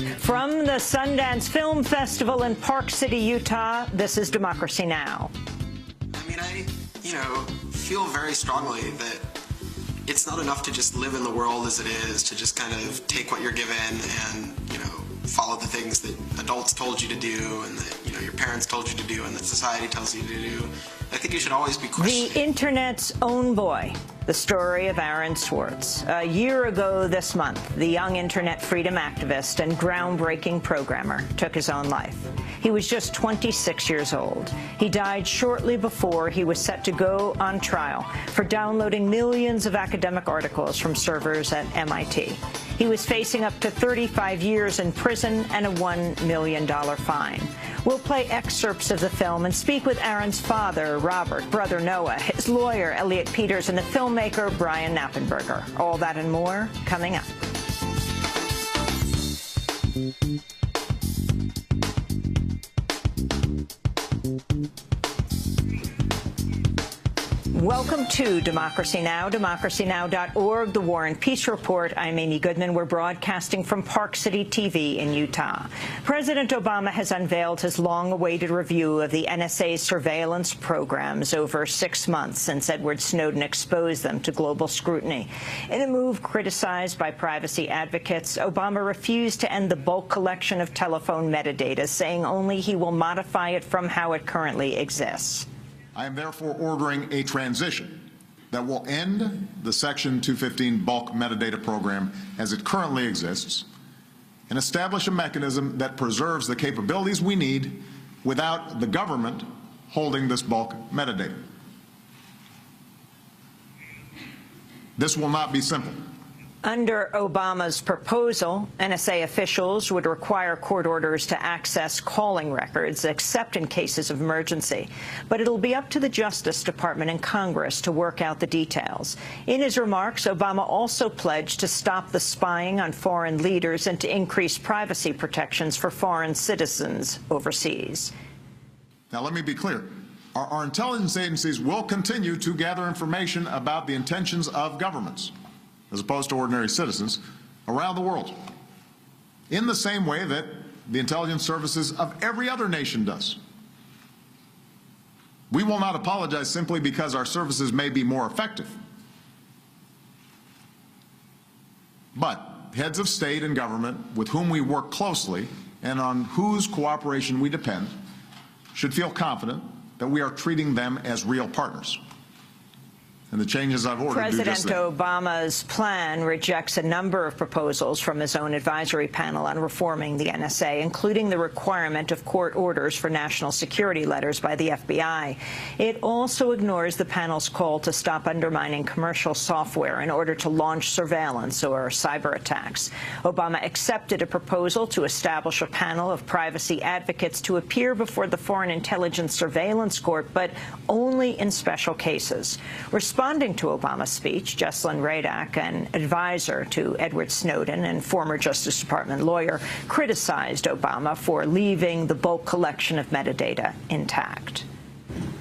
From the Sundance Film Festival in Park City, Utah, this is Democracy Now! I mean, I feel very strongly that it's not enough to just live in the world as it is, to just kind of take what you're given and, follow the things that adults told you to do and that, your parents told you to do and that society tells you to do. I think you should always be questioning. The Internet's own boy, the story of Aaron Swartz. A year ago this month, the young Internet freedom activist and groundbreaking programmer took his own life. He was just 26 years old. He died shortly before he was set to go on trial for downloading millions of academic articles from servers at MIT. He was facing up to 35 years in prison and a $1 million fine. We'll play excerpts of the film and speak with Aaron's father, Robert, brother Noah, his lawyer, Elliot Peters, and the filmmaker, Brian Knappenberger. All that and more coming up. Welcome to Democracy Now!, democracynow.org, The War and Peace Report. I'm Amy Goodman. We're broadcasting from Park City TV in Utah. President Obama has unveiled his long-awaited review of the NSA's surveillance programs over 6 months since Edward Snowden exposed them to global scrutiny. In a move criticized by privacy advocates, Obama refused to end the bulk collection of telephone metadata, saying only he will modify it from how it currently exists. I am therefore ordering a transition that will end the Section 215 bulk metadata program as it currently exists and establish a mechanism that preserves the capabilities we need without the government holding this bulk metadata. This will not be simple. Under Obama's proposal, NSA officials would require court orders to access calling records, except in cases of emergency. But it'll be up to the Justice Department and Congress to work out the details. In his remarks, Obama also pledged to stop the spying on foreign leaders and to increase privacy protections for foreign citizens overseas. Now, let me be clear. Our intelligence agencies will continue to gather information about the intentions of governments, as opposed to ordinary citizens, around the world, in the same way that the intelligence services of every other nation does. We will not apologize simply because our services may be more effective. But heads of state and government with whom we work closely and on whose cooperation we depend should feel confident that we are treating them as real partners. And the changes I've ordered do just that. President Obama's plan rejects a number of proposals from his own advisory panel on reforming the NSA, including the requirement of court orders for national security letters by the FBI. It also ignores the panel's call to stop undermining commercial software in order to launch surveillance or cyber attacks. Obama accepted a proposal to establish a panel of privacy advocates to appear before the Foreign Intelligence Surveillance Court, but only in special cases. Responding to Obama's speech, Jesselyn Radack, an advisor to Edward Snowden and former Justice Department lawyer, criticized Obama for leaving the bulk collection of metadata intact.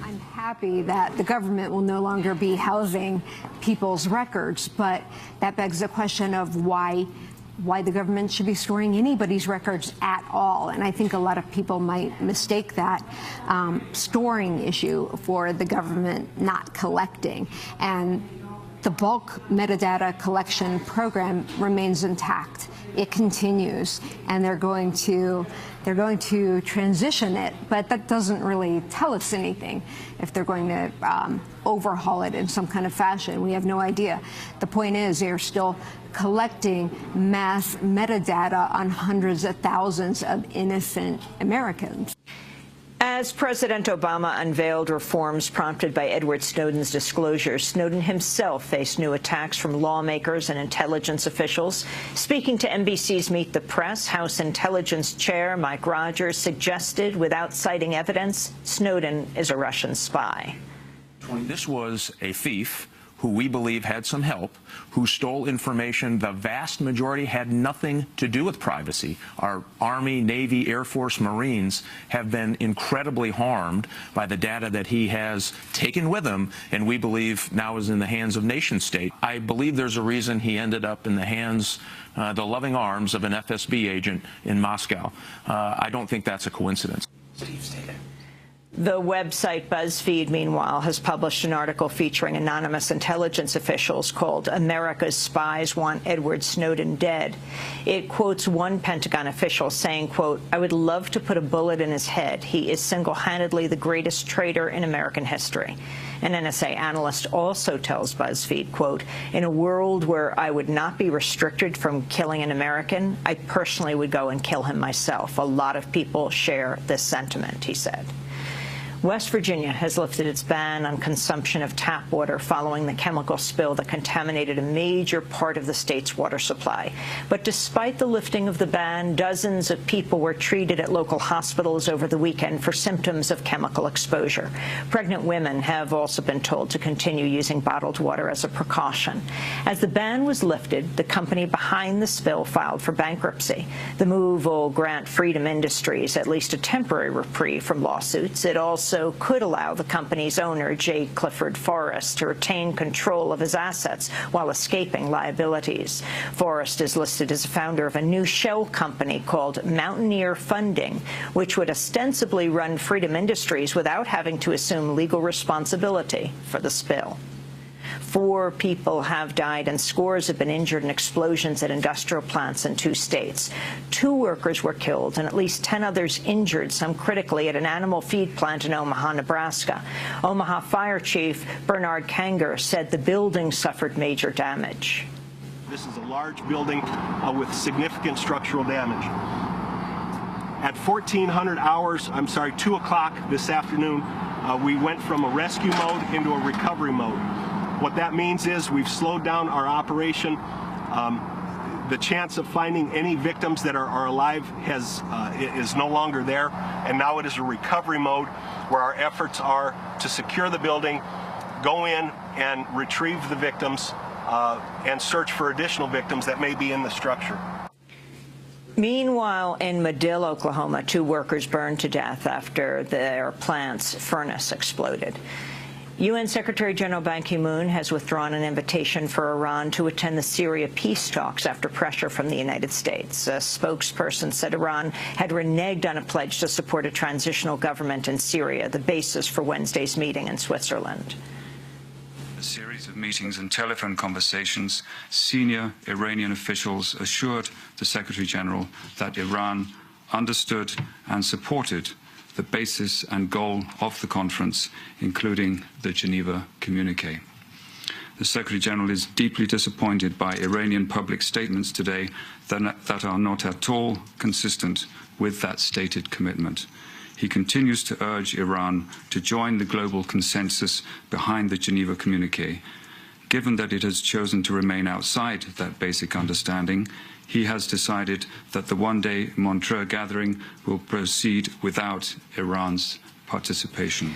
I'm happy that the government will no longer be housing people's records, but that begs the question of why the government should be storing anybody's records at all. And I think a lot of people might mistake that storing issue for the government not collecting. And the bulk metadata collection program remains intact. It continues, and they're going to transition it, but that doesn't really tell us anything. If they're going to overhaul it in some kind of fashion, we have no idea. The point is, they're still collecting mass metadata on hundreds of thousands of innocent Americans. As President Obama unveiled reforms prompted by Edward Snowden's disclosures, Snowden himself faced new attacks from lawmakers and intelligence officials. Speaking to NBC's Meet the Press, House Intelligence Chair Mike Rogers suggested, without citing evidence, Snowden is a Russian spy. This was a thief who we believe had some help, who stole information. The vast majority had nothing to do with privacy. Our Army, Navy, Air Force, Marines have been incredibly harmed by the data that he has taken with him, and we believe now is in the hands of nation state. I believe there's a reason he ended up in the hands, the loving arms of an FSB agent in Moscow. I don't think that's a coincidence. The website BuzzFeed, meanwhile, has published an article featuring anonymous intelligence officials called "America's Spies Want Edward Snowden Dead." It quotes one Pentagon official saying, quote, "I would love to put a bullet in his head. He is single-handedly the greatest traitor in American history." An NSA analyst also tells BuzzFeed, quote, "In a world where I would not be restricted from killing an American, I personally would go and kill him myself. A lot of people share this sentiment," he said. West Virginia has lifted its ban on consumption of tap water following the chemical spill that contaminated a major part of the state's water supply. But despite the lifting of the ban, dozens of people were treated at local hospitals over the weekend for symptoms of chemical exposure. Pregnant women have also been told to continue using bottled water as a precaution. As the ban was lifted, the company behind the spill filed for bankruptcy. The move will grant Freedom Industries at least a temporary reprieve from lawsuits. It also could allow the company's owner, J. Clifford Forrest, to retain control of his assets while escaping liabilities. Forrest is listed as a founder of a new shell company called Mountaineer Funding, which would ostensibly run Freedom Industries without having to assume legal responsibility for the spill. 4 people have died and scores have been injured in explosions at industrial plants in 2 states. 2 workers were killed and at least 10 others injured, some critically, at an animal feed plant in Omaha, Nebraska. Omaha Fire Chief Bernard Kanger said the building suffered major damage. This is a large building with significant structural damage. At 2 o'clock this afternoon, we went from a rescue mode into a recovery mode. What that means is we've slowed down our operation. The chance of finding any victims that are alive is no longer there, and now it is a recovery mode where our efforts are to secure the building, go in and retrieve the victims, and search for additional victims that may be in the structure. Meanwhile, in Madill, Oklahoma, 2 workers burned to death after their plant's furnace exploded. UN Secretary General Ban Ki-moon has withdrawn an invitation for Iran to attend the Syria peace talks after pressure from the United States. A spokesperson said Iran had reneged on a pledge to support a transitional government in Syria, the basis for Wednesday's meeting in Switzerland. A series of meetings and telephone conversations, senior Iranian officials assured the Secretary General that Iran understood and supported the basis and goal of the conference, including the Geneva Communique. The Secretary General is deeply disappointed by Iranian public statements today that are not at all consistent with that stated commitment. He continues to urge Iran to join the global consensus behind the Geneva Communique. Given that it has chosen to remain outside that basic understanding, he has decided that the one-day Montreux gathering will proceed without Iran's participation.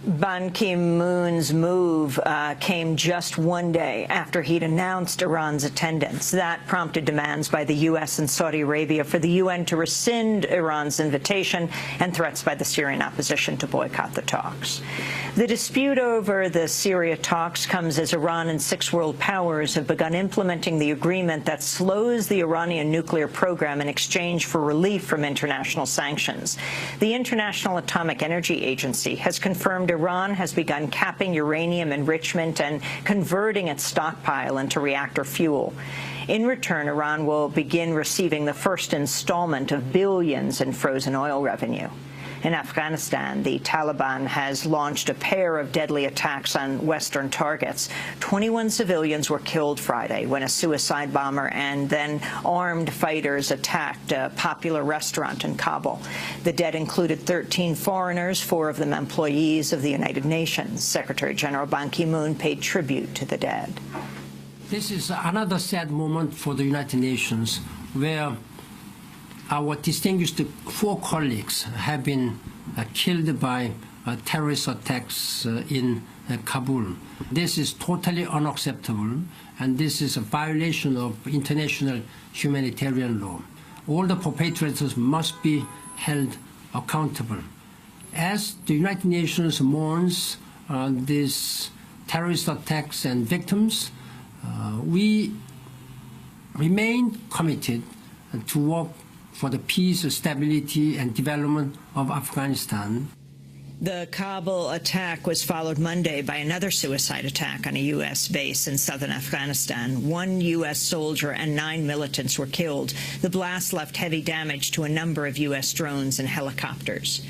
Ban Ki-moon's move came just one day after he'd announced Iran's attendance. That prompted demands by the U.S. and Saudi Arabia for the UN to rescind Iran's invitation and threats by the Syrian opposition to boycott the talks. The dispute over the Syria talks comes as Iran and 6 world powers have begun implementing the agreement that slows the Iranian nuclear program in exchange for relief from international sanctions. The International Atomic Energy Agency has confirmed Iran has begun capping uranium enrichment and converting its stockpile into reactor fuel. In return, Iran will begin receiving the first installment of billions in frozen oil revenue. In Afghanistan, the Taliban has launched a pair of deadly attacks on Western targets. 21 civilians were killed Friday when a suicide bomber and then armed fighters attacked a popular restaurant in Kabul. The dead included 13 foreigners, 4 of them employees of the United Nations. Secretary General Ban Ki-moon paid tribute to the dead. This is another sad moment for the United Nations, where our distinguished 4 colleagues have been killed by terrorist attacks in Kabul. This is totally unacceptable, and this is a violation of international humanitarian law. All the perpetrators must be held accountable. As the United Nations mourns these terrorist attacks and victims, we remain committed to work for the peace, stability, and development of Afghanistan. The Kabul attack was followed Monday by another suicide attack on a U.S. base in southern Afghanistan. 1 U.S. soldier and 9 militants were killed. The blast left heavy damage to a number of U.S. drones and helicopters.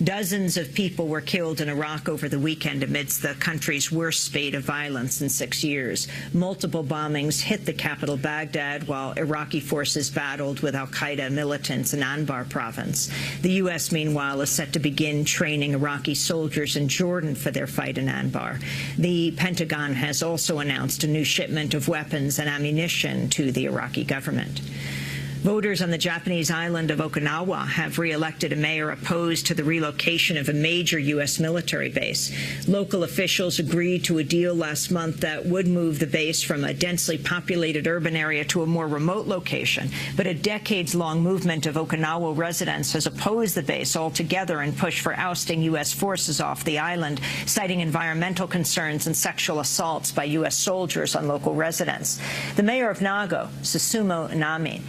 Dozens of people were killed in Iraq over the weekend amidst the country's worst spate of violence in 6 years. Multiple bombings hit the capital, Baghdad, while Iraqi forces battled with al-Qaeda militants in Anbar province. The U.S., meanwhile, is set to begin training Iraqi soldiers in Jordan for their fight in Anbar. The Pentagon has also announced a new shipment of weapons and ammunition to the Iraqi government. Voters on the Japanese island of Okinawa have re-elected a mayor opposed to the relocation of a major U.S. military base. Local officials agreed to a deal last month that would move the base from a densely populated urban area to a more remote location. But a decades-long movement of Okinawa residents has opposed the base altogether and pushed for ousting U.S. forces off the island, citing environmental concerns and sexual assaults by U.S. soldiers on local residents. The mayor of Nago, Susumu Inami,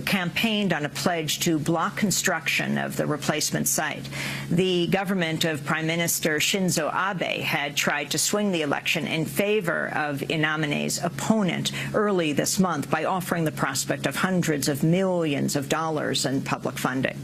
campaigned on a pledge to block construction of the replacement site. The government of Prime Minister Shinzo Abe had tried to swing the election in favor of Inami's opponent early this month by offering the prospect of hundreds of millions of dollars in public funding.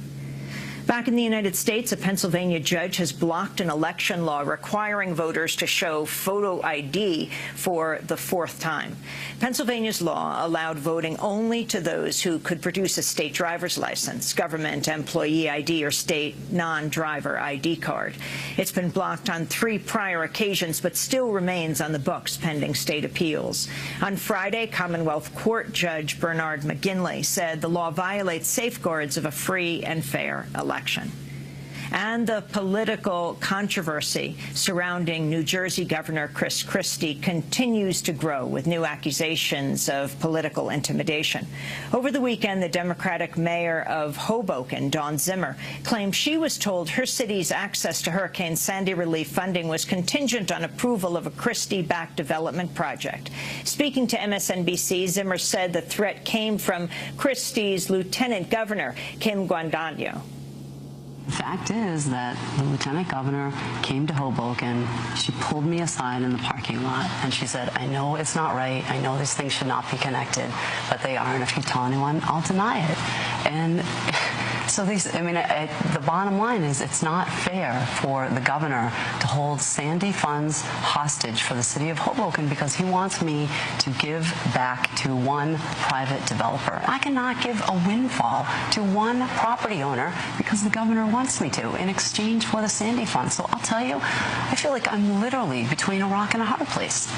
Back in the United States, a Pennsylvania judge has blocked an election law requiring voters to show photo ID for the 4th time. Pennsylvania's law allowed voting only to those who could produce a state driver's license, government employee ID, or state non-driver ID card. It's been blocked on 3 prior occasions, but still remains on the books pending state appeals. On Friday, Commonwealth Court Judge Bernard McGinley said the law violates safeguards of a free and fair election. And the political controversy surrounding New Jersey Governor Chris Christie continues to grow with new accusations of political intimidation. Over the weekend, the Democratic mayor of Hoboken, Dawn Zimmer, claimed she was told her city's access to Hurricane Sandy relief funding was contingent on approval of a Christie-backed development project. Speaking to MSNBC, Zimmer said the threat came from Christie's Lieutenant Governor, Kim Guadagno. The fact is that the lieutenant governor came to Hoboken. She pulled me aside in the parking lot, and she said, I know it's not right. I know these things should not be connected, but they are, and if you tell anyone, I'll deny it. And so the bottom line is it's not fair for the governor to hold Sandy funds hostage for the city of Hoboken because he wants me to give back to one private developer. I cannot give a windfall to one property owner because the governor wants me to in exchange for the Sandy funds. So I'll tell you, I feel like I'm literally between a rock and a hard place.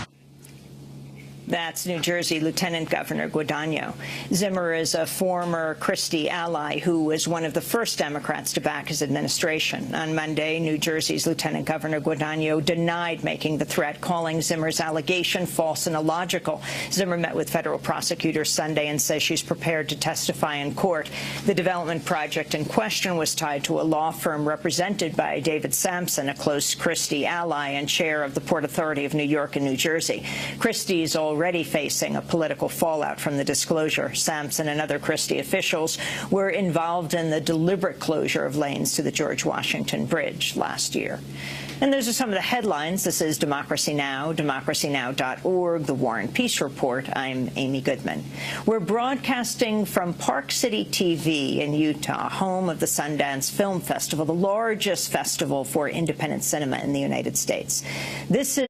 That's New Jersey Lieutenant Governor Guadagno. Zimmer is a former Christie ally who was one of the first Democrats to back his administration. On Monday, New Jersey's Lieutenant Governor Guadagno denied making the threat, calling Zimmer's allegation false and illogical. Zimmer met with federal prosecutors Sunday and says she's prepared to testify in court. The development project in question was tied to a law firm represented by David Sampson, a close Christie ally and chair of the Port Authority of New York and New Jersey. Christie's already facing a political fallout from the disclosure. Sampson and other Christie officials were involved in the deliberate closure of lanes to the George Washington Bridge last year. And those are some of the headlines. This is Democracy Now!, democracynow.org, The War and Peace Report. I'm Amy Goodman. We're broadcasting from Park City TV in Utah, home of the Sundance Film Festival, the largest festival for independent cinema in the United States. This is